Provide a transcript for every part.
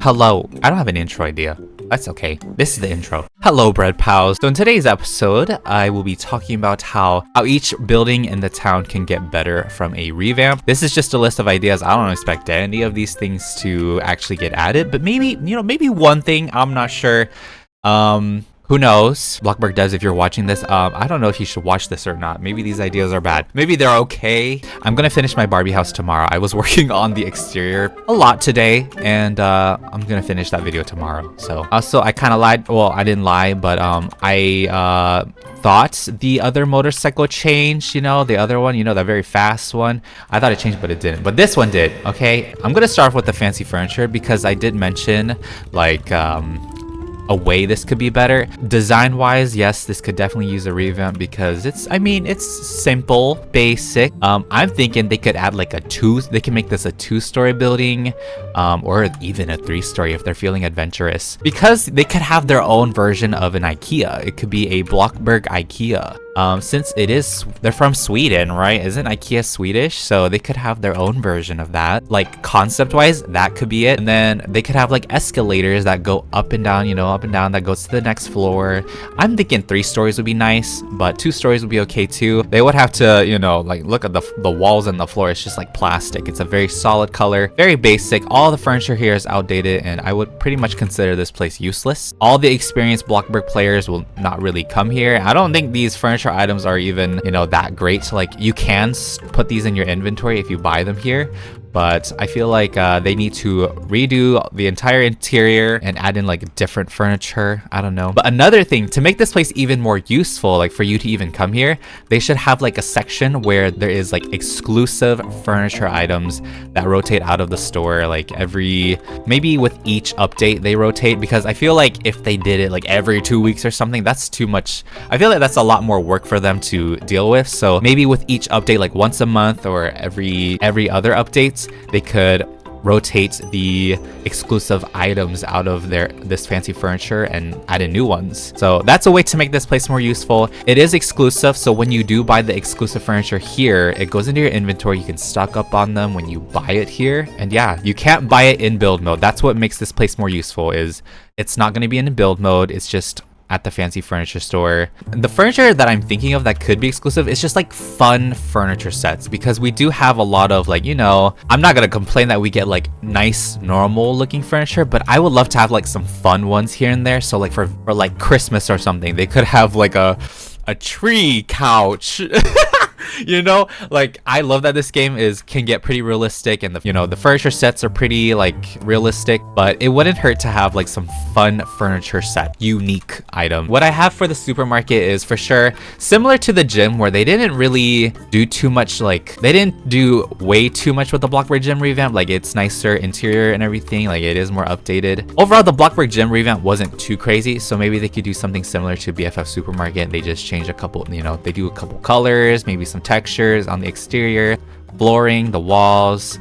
Hello, I don't have an intro idea. That's okay. This is the intro. Hello, bread pals. So in today's episode, I will be talking about how each building in the town can get better from a revamp. This is just a list of ideas. I don't expect any of these things to actually get added, but maybe, maybe one thing, I'm not sure. Who knows? Bloxburg devs, if you're watching this, I don't know if you should watch this or not. Maybe these ideas are bad. Maybe they're okay. I'm gonna finish my Barbie house tomorrow. I was working on the exterior a lot today, and I'm gonna finish that video tomorrow. So also, I kind of lied. Well, I didn't lie, but I thought the other motorcycle changed. The other one, the very fast one. I thought it changed, but it didn't. But this one did. Okay, I'm gonna start off with the fancy furniture because I did mention like a way this could be better. Design wise, yes, this could definitely use a revamp because it's simple, basic. I'm thinking they could add like they can make this a 2-story building, or even a 3-story if they're feeling adventurous, because they could have their own version of an IKEA. It could be a Bloxburg IKEA. Since they're from Sweden, right? Isn't IKEA Swedish? So they could have their own version of that. Like concept wise, that could be it. And then they could have like escalators that go up and down, up and down, that goes to the next floor. I'm thinking 3 stories would be nice, but 2 stories would be okay too. They would have to, like look at the walls and the floor. It's just like plastic. It's a very solid color, very basic. All the furniture here is outdated, and I would pretty much consider this place useless. All the experienced Bloxburg players will not really come here. I don't think these furniture items are even that great. Like you can put these in your inventory if you buy them here, but I feel like they need to redo the entire interior and add in like different furniture. I don't know. But another thing, to make this place even more useful, like for you to even come here, they should have like a section where there is like exclusive furniture items that rotate out of the store, like maybe with each update they rotate, because I feel like if they did it like every 2 weeks or something, that's too much. I feel like that's a lot more work for them to deal with. So maybe with each update, like once a month or every other updates, they could rotate the exclusive items out of this fancy furniture and add in new ones. So that's a way to make this place more useful. It is exclusive, so when you do buy the exclusive furniture here, it goes into your inventory. You can stock up on them when you buy it here. And yeah, you can't buy it in build mode. That's what makes this place more useful, is it's not going to be in build mode. It's just at the fancy furniture store. The furniture that I'm thinking of that could be exclusive is just like fun furniture sets, because we do have a lot of like, I'm not gonna complain that we get like nice normal looking furniture, but I would love to have like some fun ones here and there. So like for like Christmas or something, they could have like a tree couch. Like I love that this game can get pretty realistic, and the furniture sets are pretty like realistic, but it wouldn't hurt to have like some fun furniture set, unique item. What I have for the supermarket is for sure similar to the gym, where they didn't really do too much, like they didn't do way too much with the Bloxburg gym revamp. Like it's nicer interior and everything, like it is more updated. Overall, the Bloxburg gym revamp wasn't too crazy, so maybe they could do something similar to BFF supermarket. They just change a couple, they do a couple colors, maybe some textures on the exterior, flooring, the walls,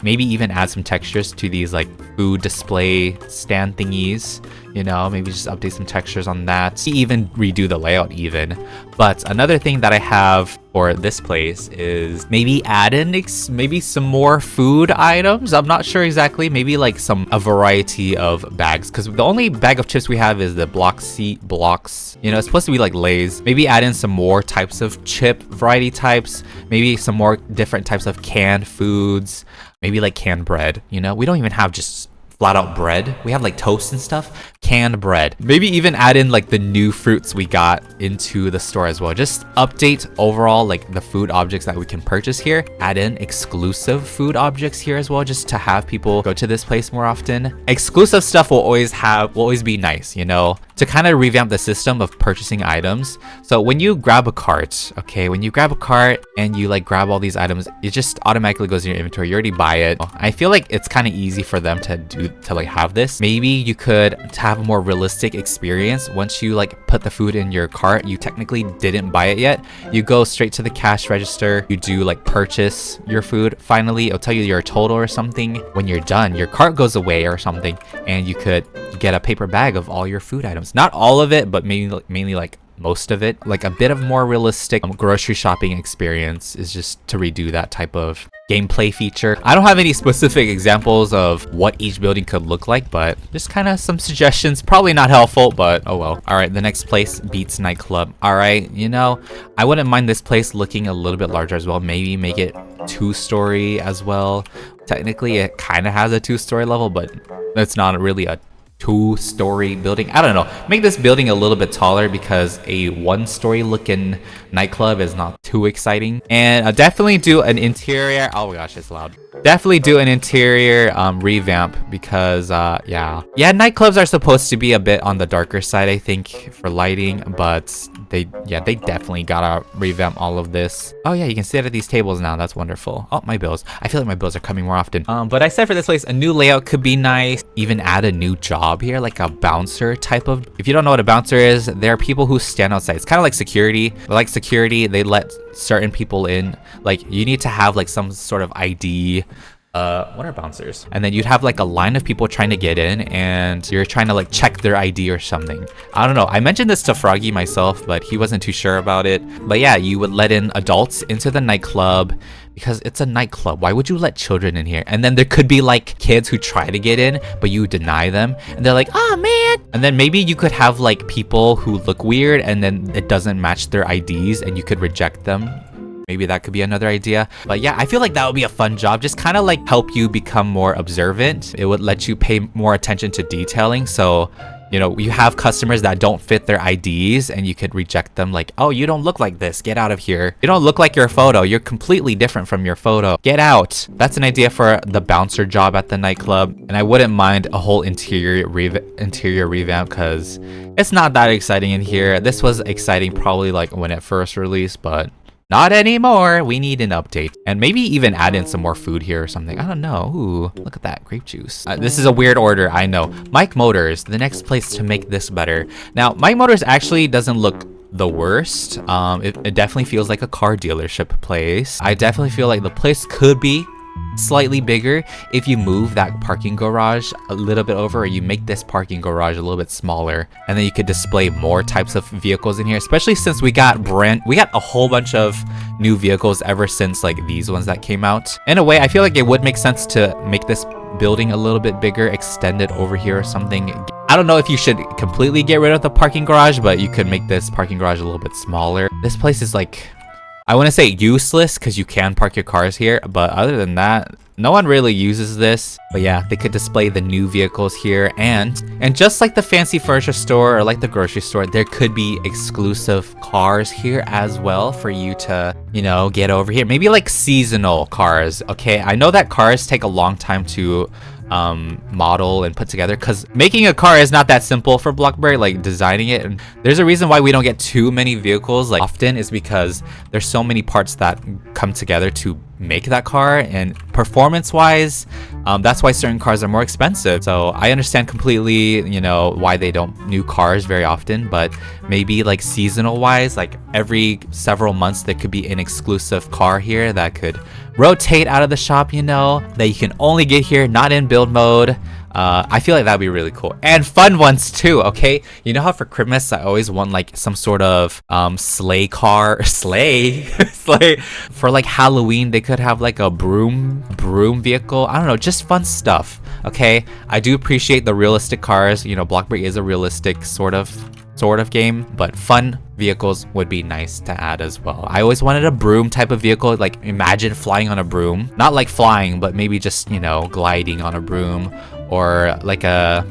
maybe even add some textures to these like food display stand thingies, maybe just update some textures on that, even redo the layout even. But another thing that I have for this place is maybe add in maybe some more food items. I'm not sure exactly, maybe like a variety of bags, because the only bag of chips we have is the blocks. It's supposed to be like Lay's. Maybe add in some more types of chip variety types, maybe some more different types of canned foods, maybe like canned bread. We don't even have just flat out bread. We have like toast and stuff. Canned bread. Maybe even add in like the new fruits we got into the store as well. Just update overall like the food objects that we can purchase here. Add in exclusive food objects here as well, just to have people go to this place more often. Exclusive stuff will always be nice, to kind of revamp the system of purchasing items. So when you grab a cart, and you like grab all these items, it just automatically goes in your inventory. You already buy it. I feel like it's kind of easy for them to like have this. Maybe you could have a more realistic experience. Once you like put the food in your cart, you technically didn't buy it yet. You go straight to the cash register. You do like purchase your food. Finally, it'll tell you your total or something. When you're done, your cart goes away or something, and you could get a paper bag of all your food items. Not all of it, but mainly like most of it. Like a bit of more realistic grocery shopping experience is just to redo that type of gameplay feature. I don't have any specific examples of what each building could look like, but just kind of some suggestions. Probably not helpful, but oh well. All right, the next place, Beats Nightclub. All right, you know, I wouldn't mind this place looking a little bit larger as well. Maybe make it 2-story as well. Technically, it kind of has a 2-story level, but it's not really a 2-story building. I don't know. Make this building a little bit taller because a 1-story looking nightclub is not too exciting. And definitely do an interior. Oh my gosh, it's loud. Definitely do an interior revamp because yeah, nightclubs are supposed to be a bit on the darker side, I think, for lighting, but they definitely gotta revamp all of this. Oh yeah, you can sit at these tables now. That's wonderful. Oh, my bills. I feel like my bills are coming more often. But I said for this place, a new layout could be nice. Even add a new job here, like a bouncer type of. If you don't know what a bouncer is, there are people who stand outside. It's kind of like security. But like security, they let certain people in. Like you need to have like some sort of ID. What are bouncers? And then you'd have like a line of people trying to get in, and you're trying to like check their ID or something. I don't know. I mentioned this to Froggy myself, but he wasn't too sure about it. But yeah, you would let in adults into the nightclub because it's a nightclub. Why would you let children in here? And then there could be like kids who try to get in, but you deny them, and they're like, oh man. And then maybe you could have like people who look weird, and then it doesn't match their IDs, and you could reject them. Maybe that could be another idea. But yeah, I feel like that would be a fun job. Just kind of like help you become more observant. It would let you pay more attention to detailing. So, you know, you have customers that don't fit their IDs and you could reject them like, oh, you don't look like this. Get out of here. You don't look like your photo. You're completely different from your photo. Get out. That's an idea for the bouncer job at the nightclub. And I wouldn't mind a whole interior revamp because it's not that exciting in here. This was exciting probably like when it first released, but not anymore. We need an update. And maybe even add in some more food here or something. I don't know. Ooh, look at that. Grape juice. This is a weird order, I know. Mike Motors, the next place to make this better. Now, Mike Motors actually doesn't look the worst. It definitely feels like a car dealership place. I definitely feel like the place could be slightly bigger if you move that parking garage a little bit over, or you make this parking garage a little bit smaller, and then you could display more types of vehicles in here, especially since we got a whole bunch of new vehicles ever since like these ones that came out. In a way, I feel like it would make sense to make this building a little bit bigger, extend it over here or something. I don't know if you should completely get rid of the parking garage, but you could make this parking garage a little bit smaller. This place is like, I want to say useless because you can park your cars here, but other than that, no one really uses this. But yeah, they could display the new vehicles here, and just like the fancy furniture store or like the grocery store, there could be exclusive cars here as well for you to, you know, get over here. Maybe like seasonal cars. Okay, I know that cars take a long time to model and put together, because making a car is not that simple for Bloxburg, like designing it. And there's a reason why we don't get too many vehicles like often, is because there's so many parts that come together to make that car, and performance wise, that's why certain cars are more expensive. So I understand completely, you know, why they don't new cars very often, but maybe like seasonal wise, like every several months there could be an exclusive car here that could rotate out of the shop, you know, that you can only get here, not in build mode. I feel like that'd be really cool, and fun ones too. Okay, you know how for Christmas I always want like some sort of sleigh car, sleigh for like Halloween. They could have like a broom vehicle. I don't know, just fun stuff. Okay, I do appreciate the realistic cars. You know, Bloxburg is a realistic sort of game, but fun vehicles would be nice to add as well. I always wanted a broom type of vehicle. Like imagine flying on a broom, not like flying, but maybe just, you know, gliding on a broom, or like a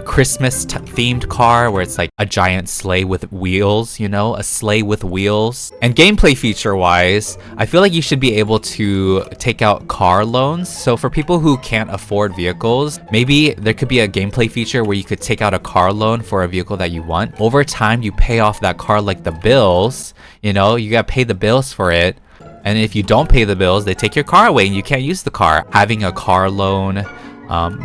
Christmas themed car where it's like a giant sleigh with wheels, you know, a sleigh with wheels. And gameplay feature wise, I feel like you should be able to take out car loans. So for people who can't afford vehicles, maybe there could be a gameplay feature where you could take out a car loan for a vehicle that you want. Over time, you pay off that car, like the bills, you know, you gotta pay the bills for it. And if you don't pay the bills, they take your car away and you can't use the car. Having a car loan,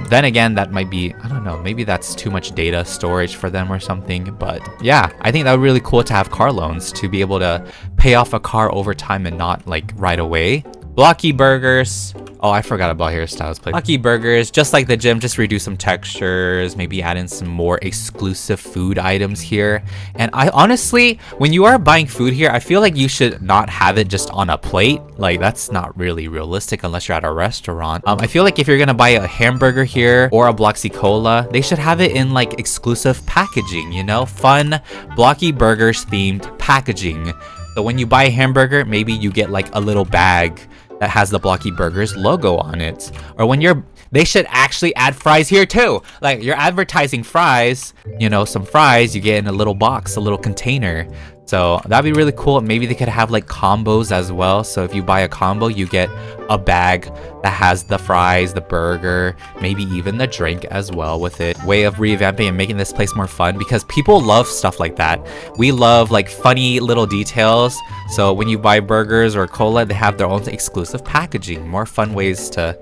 then again, that might be, I don't know, maybe that's too much data storage for them or something. But yeah, I think that would be really cool to have car loans, to be able to pay off a car over time and not like right away. Blocky burgers. Oh, I forgot about Hairstyles place. Blocky burgers, just like the gym, just redo some textures, maybe add in some more exclusive food items here. And I honestly, when you are buying food here, I feel like you should not have it just on a plate. Like, that's not really realistic unless you're at a restaurant. I feel like if you're gonna buy a hamburger here or a Bloxy Cola, they should have it in like exclusive packaging, you know? Fun Blocky burgers themed packaging. So when you buy a hamburger, maybe you get like a little bag that has the Blocky Burgers logo on it. Or when they should actually add fries here too. Like, you're advertising fries, you know, some fries you get in a little box, a little container. So that'd be really cool. Maybe they could have like combos as well. So if you buy a combo, you get a bag that has the fries, the burger, maybe even the drink as well with it. Way of revamping and making this place more fun, because people love stuff like that. We love like funny little details. So when you buy burgers or cola, they have their own exclusive packaging, more fun ways to,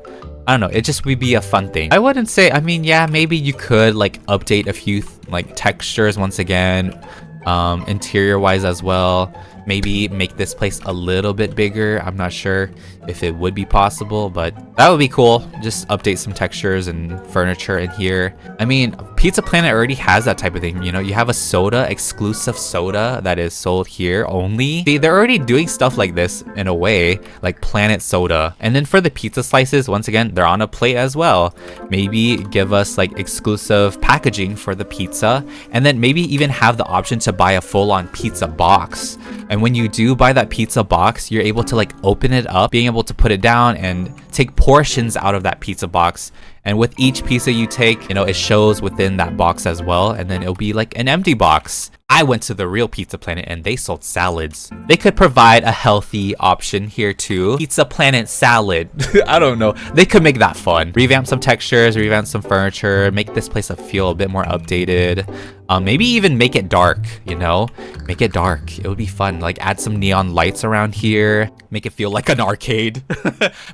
I don't know, it just would be a fun thing. I wouldn't say, I mean, yeah, maybe you could like update a few like textures once again, interior wise as well. Maybe make this place a little bit bigger. I'm not sure if it would be possible, but that would be cool. Just update some textures and furniture in here. I mean, Pizza Planet already has that type of thing. You know, you have a soda, exclusive soda that is sold here only. See, they're already doing stuff like this in a way, like Planet Soda. And then for the pizza slices, once again, they're on a plate as well. Maybe give us like exclusive packaging for the pizza, and then maybe even have the option to buy a full-on pizza box. And when you do buy that pizza box, you're able to like open it up, being able to put it down and take portions out of that pizza box. And with each pizza you take, you know, it shows within that box as well. And then it'll be like an empty box. I went to the real Pizza Planet and they sold salads. They could provide a healthy option here too. Pizza Planet salad. I don't know. They could make that fun. Revamp some textures, revamp some furniture, make this place feel a bit more updated. Maybe even make it dark, you know? Make it dark. It would be fun. Like, add some neon lights around here. Make it feel like an arcade.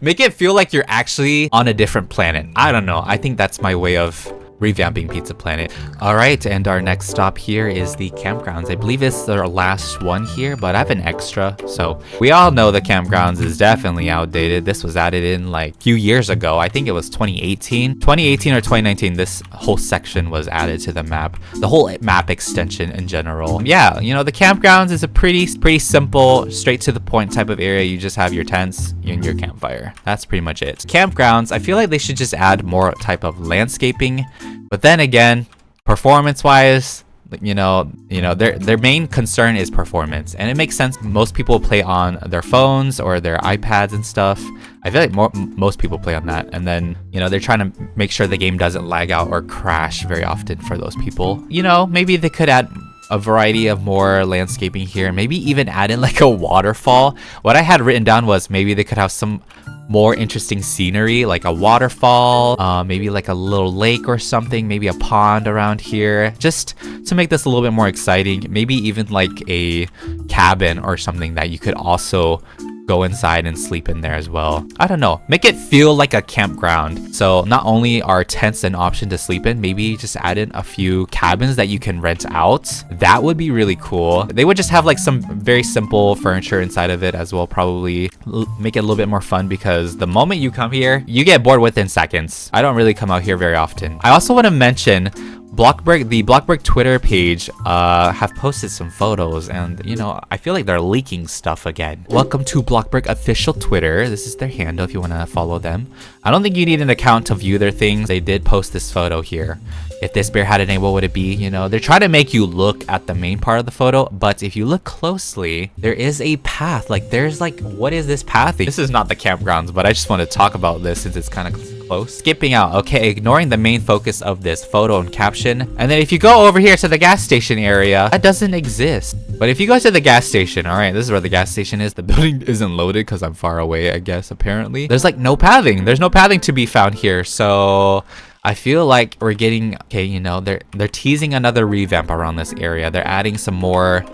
Make it feel like you're actually on a different planet. I don't know. I think that's my way of revamping Pizza Planet. All right, and our next stop here is the Campgrounds. I believe it's our last one here, but I have an extra. So we all know the Campgrounds is definitely outdated. This was added in like a few years ago. I think it was 2018 or 2019. This whole section was added to the map, the whole map extension in general. Yeah, you know, the Campgrounds is a pretty simple, straight to the point type of area. You just have your tents and your campfire. That's pretty much it. Campgrounds, I feel like they should just add more type of landscaping. But then again, performance-wise, you know, their main concern is performance, and it makes sense. Most people play on their phones or their iPads and stuff. I feel like most people play on that, and then, you know, they're trying to make sure the game doesn't lag out or crash very often for those people. You know, maybe they could add a variety of more landscaping here, maybe even add in like a waterfall. What I had written down was maybe they could have some more interesting scenery, like a waterfall, maybe like a little lake or something, maybe a pond around here, just to make this a little bit more exciting. Maybe even like a cabin or something that you could also go inside and sleep in there as well. I don't know, make it feel like a campground. So not only are tents an option to sleep in, maybe just add in a few cabins that you can rent out. That would be really cool. They would just have like some very simple furniture inside of it as well, probably make it a little bit more fun, because the moment you come here, you get bored within seconds. I don't really come out here very often. I also want to mention Bloxburg, the Bloxburg Twitter page have posted some photos, and you know, I feel like they're leaking stuff again. Welcome to Bloxburg official Twitter. This is their handle if you want to follow them. I don't think you need an account to view their things. They did post this photo here. If this bear had a name, what would it be? You know, they're trying to make you look at the main part of the photo, but if you look closely, there is a path. Like, there's like, what is this path? This is not the Campgrounds, but I just want to talk about this since it's kind of close. Skipping out, okay, ignoring the main focus of this photo and caption. And then if you go over here to the gas station area, that doesn't exist. But if you go to the gas station, all right, this is where the gas station is. The building isn't loaded because I'm far away, I guess, apparently. There's like no pathing. There's no pathing to be found here. So I feel like we're getting, okay, you know, they're teasing another revamp around this area. They're adding some more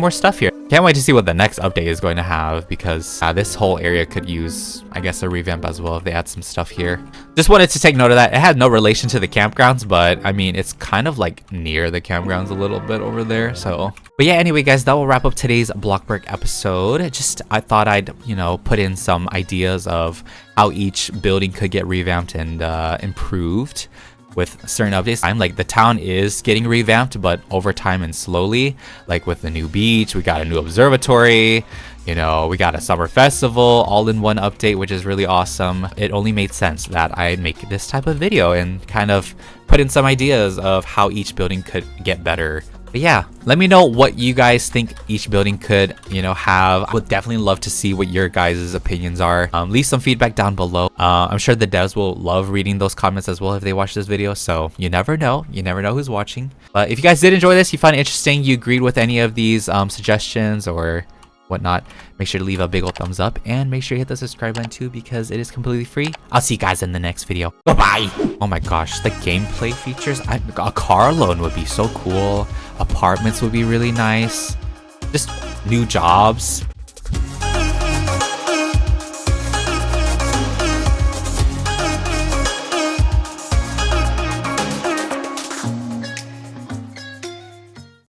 stuff here. Can't wait to see what the next update is going to have, because this whole area could use, I guess, a revamp as well if they add some stuff here. Just wanted to take note of that. It had no relation to the campgrounds, but I mean, it's kind of like near the campgrounds a little bit over there. So, but yeah, anyway, guys, that will wrap up today's Bloxburg episode. Just, I thought I'd, you know, put in some ideas of how each building could get revamped and improved with certain updates. I'm like, the town is getting revamped, but over time and slowly. Like with the new beach, we got a new observatory, you know, we got a summer festival all in one update, which is really awesome. It only made sense that I make this type of video and kind of put in some ideas of how each building could get better. But yeah, let me know what you guys think each building could, you know, have. I would definitely love to see what your guys' opinions are. Leave some feedback down below. I'm sure the devs will love reading those comments as well if they watch this video. So you never know. You never know who's watching. But if you guys did enjoy this, you find it interesting, you agreed with any of these suggestions or whatnot, make sure to leave a big old thumbs up and make sure you hit the subscribe button too, because it is completely free. I'll see you guys in the next video. Bye-bye. Oh my gosh, the gameplay features. A car loan would be so cool. Apartments would be really nice. Just new jobs.